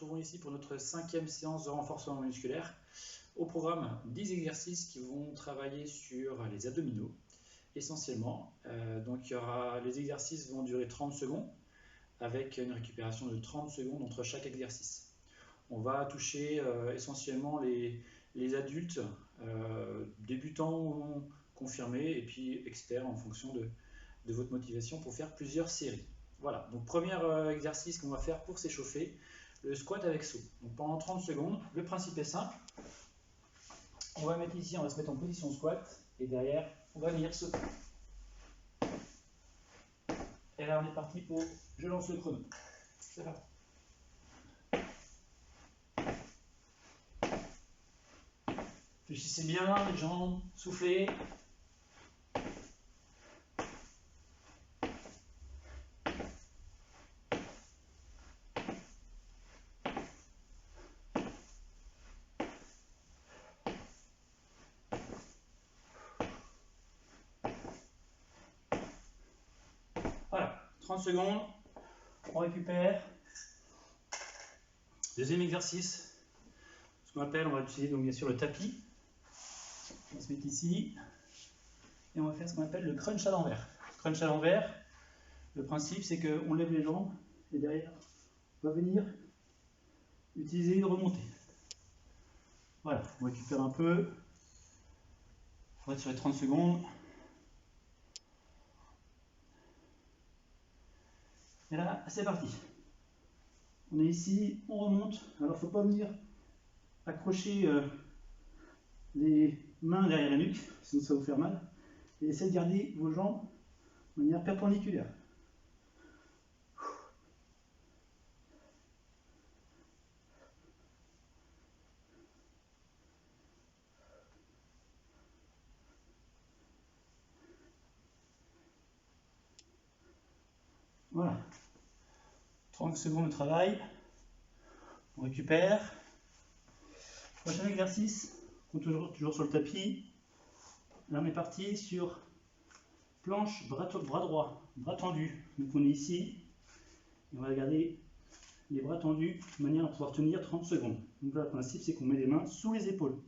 retrouvons ici pour notre 5e séance de renforcement musculaire. Au programme, 10 exercices qui vont travailler sur les abdominaux, essentiellement. Donc les exercices vont durer 30 secondes, avec une récupération de 30 secondes entre chaque exercice. On va toucher essentiellement les adultes, débutants ou confirmés, et puis experts en fonction de votre motivation pour faire plusieurs séries. Voilà, donc premier exercice qu'on va faire pour s'échauffer, le squat avec saut. Donc pendant 30 secondes, le principe est simple. On va mettre ici, on va se mettre en position squat, et derrière, on va venir sauter. Et là, on est parti pour... Je lance le chrono. C'est parti. Réfléchissez bien, les jambes, soufflez. Voilà, 30 secondes, on récupère. Deuxième exercice, ce qu'on appelle, on va utiliser donc bien sûr le tapis. On va se mettre ici et on va faire ce qu'on appelle le crunch à l'envers. Crunch à l'envers, le principe c'est qu'on lève les jambes et derrière on va venir utiliser une remontée. Voilà, on récupère un peu. On va être sur les 30 secondes. Et là, c'est parti. On est ici, on remonte. Alors, il ne faut pas venir accrocher les mains derrière la nuque, sinon ça va vous faire mal. Et essayez de garder vos jambes de manière perpendiculaire. Voilà. 30 secondes de travail. On récupère. Prochain exercice, toujours sur le tapis. Là, on est parti sur planche, bras droit, bras tendu. Donc, on est ici. Et on va garder les bras tendus de manière à pouvoir tenir 30 secondes. Donc là, le principe, c'est qu'on met les mains sous les épaules.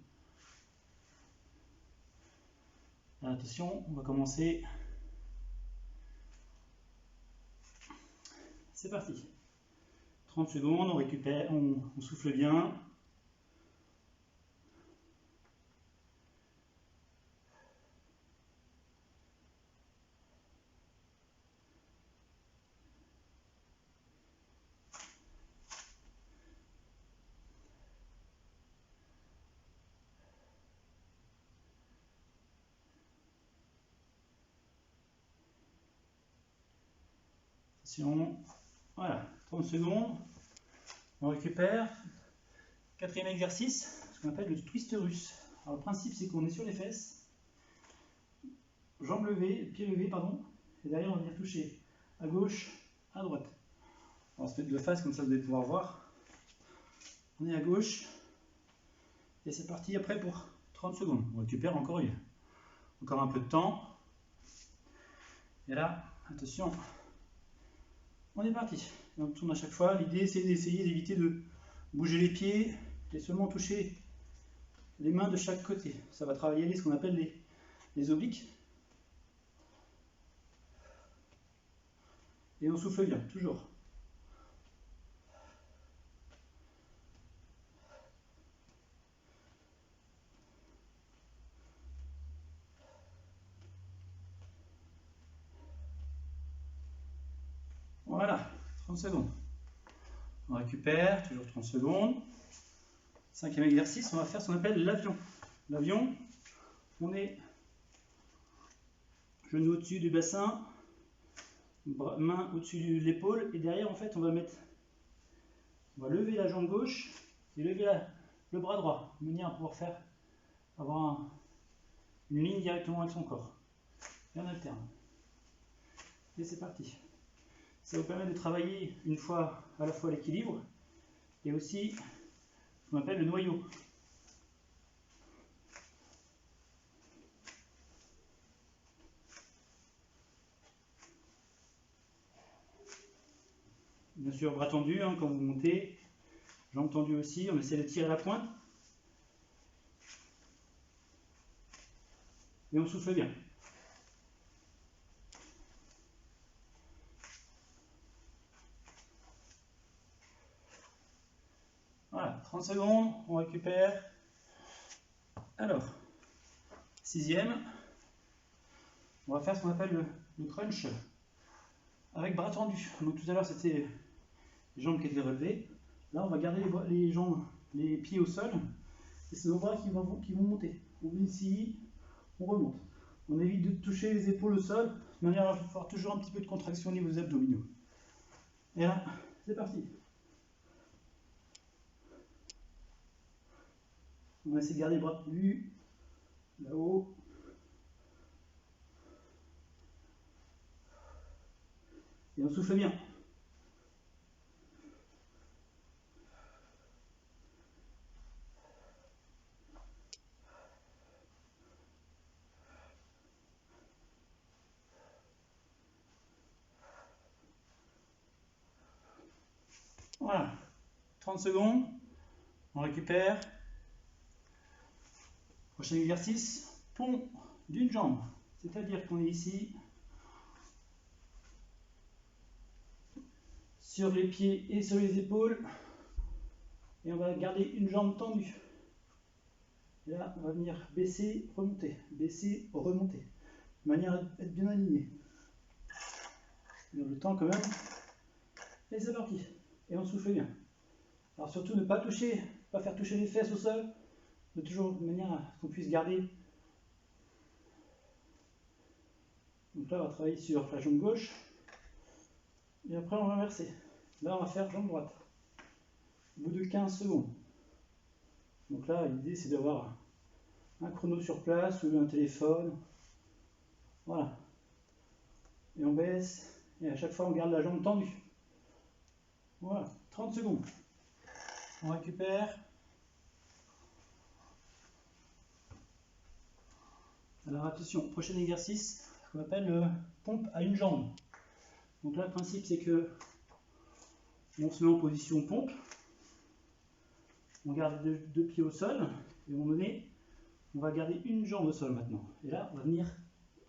Alors, attention, on va commencer. C'est parti. 30 secondes, on récupère, on souffle bien. Attention, voilà, 30 secondes, on récupère. Quatrième exercice, ce qu'on appelle le twist russe. Alors le principe c'est qu'on est sur les fesses, jambes levées, pieds levés, pardon, et derrière on va venir toucher à gauche, à droite. On va se mettre de face comme ça vous allez pouvoir voir. On est à gauche, et c'est parti après pour 30 secondes. On récupère encore un peu de temps. Et là, attention, on est parti. Et on tourne à chaque fois. L'idée c'est d'essayer d'éviter de bouger les pieds et seulement toucher les mains de chaque côté. Ça va travailler ce qu'on appelle les obliques. Et on souffle bien, toujours. Voilà, 30 secondes. On récupère, toujours 30 secondes. Cinquième exercice, on va faire ce qu'on appelle l'avion. L'avion, on est genou au-dessus du bassin, main au-dessus de l'épaule, et derrière, en fait, on va lever la jambe gauche et lever le bras droit, de manière à pouvoir avoir une ligne directement avec son corps. Et on alterne. Et c'est parti. Ça vous permet de travailler une fois à la fois l'équilibre et aussi ce qu'on appelle le noyau. Bien sûr, bras tendus quand vous montez. Jambes tendues aussi, on essaie de tirer la pointe. Et on souffle bien. Voilà, 30 secondes, on récupère. Alors, 6e, on va faire ce qu'on appelle le crunch avec bras tendus. Donc tout à l'heure c'était les jambes qui étaient relevées. Là on va garder les jambes, les pieds au sol. Et c'est nos bras qui vont monter. On vient ici, on remonte. On évite de toucher les épaules au sol, de manière à avoir toujours un petit peu de contraction au niveau des abdominaux. Et là, c'est parti. On va essayer de garder les bras tendus, là-haut. Et on souffle bien. Voilà, 30 secondes, on récupère. Prochain exercice, pont d'une jambe. C'est-à-dire qu'on est ici, sur les pieds et sur les épaules, et on va garder une jambe tendue. Et là, on va venir baisser, remonter, de manière à être bien aligné. Le temps quand même. Et c'est parti. Et on souffle bien. Alors surtout ne pas toucher, pas faire toucher les fesses au sol, mais toujours de manière à ce qu'on puisse garder. Donc là, on va travailler sur la jambe gauche. Et après, on va inverser. Là, on va faire jambe droite. Au bout de 15 secondes. Donc là, l'idée, c'est d'avoir un chrono sur place ou un téléphone. Voilà. Et on baisse. Et à chaque fois, on garde la jambe tendue. Voilà. 30 secondes. On récupère. Alors attention, prochain exercice, qu'on appelle le pompe à une jambe. Donc là, le principe, c'est que on se met en position pompe. On garde deux pieds au sol. Et à un moment donné, on va garder une jambe au sol maintenant. Et là, on va venir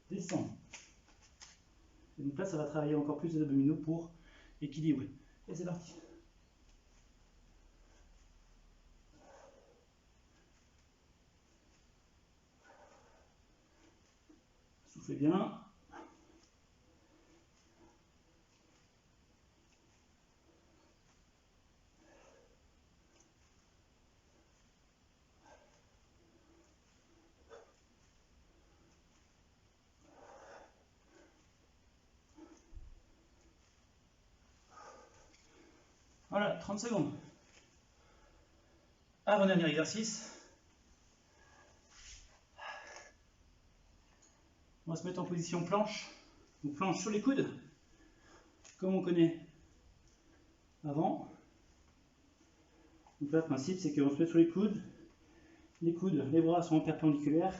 descendre. Et donc là, ça va travailler encore plus les abdominaux pour équilibrer. Et c'est parti. Soufflez bien. Voilà, 30 secondes. Avant-dernier exercice. On va se mettre en position planche. Donc planche sur les coudes, comme on connaît avant. Donc là, le principe, c'est qu'on se met sur les coudes, les bras sont en perpendiculaire,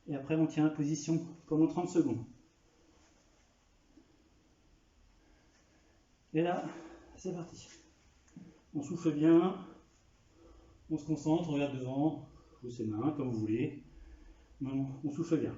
et après on tient la position pendant 30 secondes. Et là, c'est parti. On souffle bien, on se concentre, on regarde devant, ou ses mains, comme vous voulez. On souffle bien.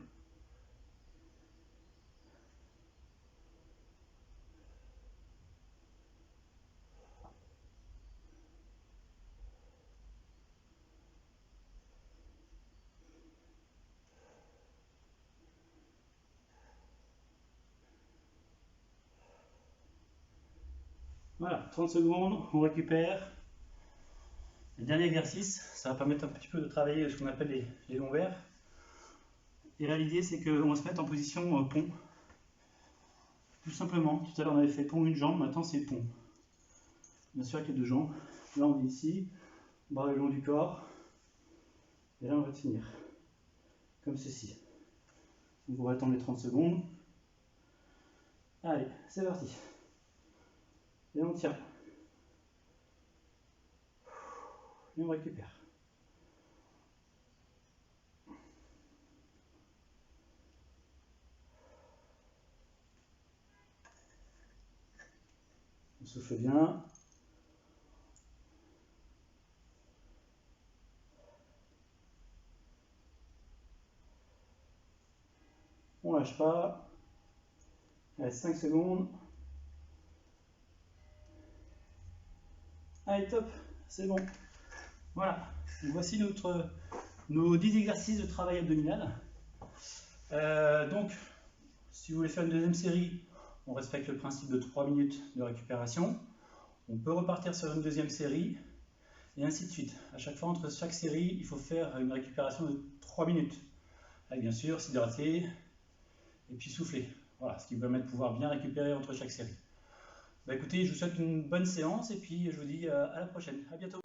Voilà, 30 secondes, on récupère. Le dernier exercice, ça va permettre un petit peu de travailler ce qu'on appelle les lombaires. Et là, l'idée, c'est qu'on va se mettre en position pont. Tout simplement, tout à l'heure on avait fait pont une jambe, maintenant c'est pont. Bien sûr avec les deux jambes. Là on est ici, bras le long du corps. Et là on va tenir. Comme ceci. Donc on va attendre les 30 secondes. Allez, c'est parti. Et on tient. Et on récupère. On souffle bien. lâche pas. Il reste 5 secondes. Allez, top, c'est bon. Voilà, donc voici nos 10 exercices de travail abdominal. Donc, si vous voulez faire une deuxième série, on respecte le principe de 3 minutes de récupération. On peut repartir sur une deuxième série, et ainsi de suite. À chaque fois, entre chaque série, il faut faire une récupération de 3 minutes. Avec bien sûr, s'hydrater et puis souffler. Voilà, ce qui vous permet de pouvoir bien récupérer entre chaque série. Bah écoutez, je vous souhaite une bonne séance et puis je vous dis à la prochaine. À bientôt.